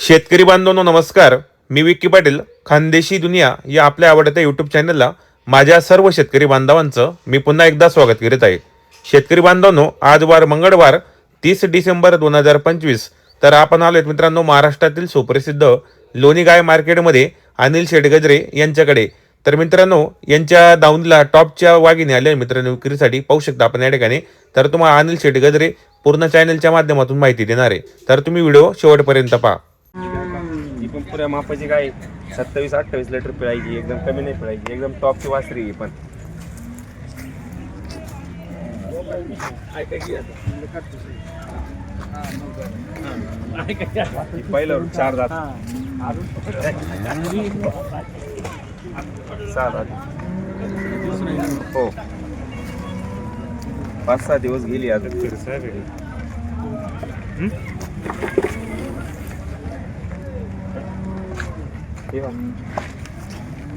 शेतकरी बांधवांनो नमस्कार. मी विक्की पाटील. खानदेशी दुनिया या आपल्या आवडत्या यूट्यूब चॅनलला माझ्या सर्व शेतकरी बांधवांचं मी पुन्हा एकदा स्वागत करीत आहे. शेतकरी बांधवांनो, आज वार मंगळवार 30 डिसेंबर 2025. तर आपण आलोत मित्रांनो महाराष्ट्रातील सुप्रसिद्ध लोणी गाय मार्केटमध्ये अनिल शेठ गजरे यांच्याकडे. तर मित्रांनो, यांच्या दावणीला टॉपच्या वाघिणी आल्या मित्रांनो विक्रीसाठी. पाहू शकता आपण या ठिकाणी. तर तुम्हाला अनिल शेठ गजरे पूर्ण चॅनलच्या माध्यमातून माहिती देणार आहे, तर तुम्ही व्हिडिओ शेवटपर्यंत पहा. ही पण पुऱ्या मापाची गाय 27-28 लिटर पिळायची, एकदम कमी नाही पिळायची, एकदम टॉपची वासरी ही पण. ही पहिलं 4 दात 6 दात हो. 5-6 दिवस गेली आता.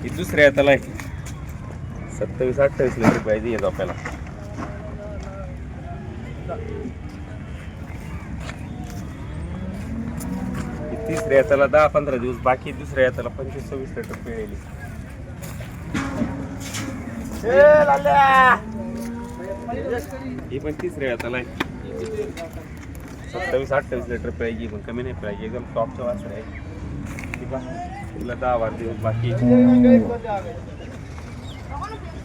ही दुसऱ्या त्याला 27-28 लिटर पाहिजे येतो आपल्याला. तिसऱ्या याच्याला 10-15 दिवस बाकी, दुसऱ्या याच्याला 25-26 लिटर पिळेली. ही पण तिसऱ्या याच्याला 27-28 लिटर पाहिजे, पण कमी नाही पाहिजे, एकदम टॉपच्या वासरे आहे. तिला 10-12 दिवस बाकी,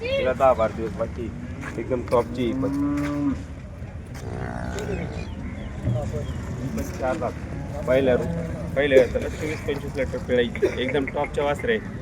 तिला 10-12 दिवस बाकी, एकदम टॉपची पण. 4 दात पहिल्या त्याला 24-25 लिटर पिळायची, एकदम टॉपच्या वासरे आहे.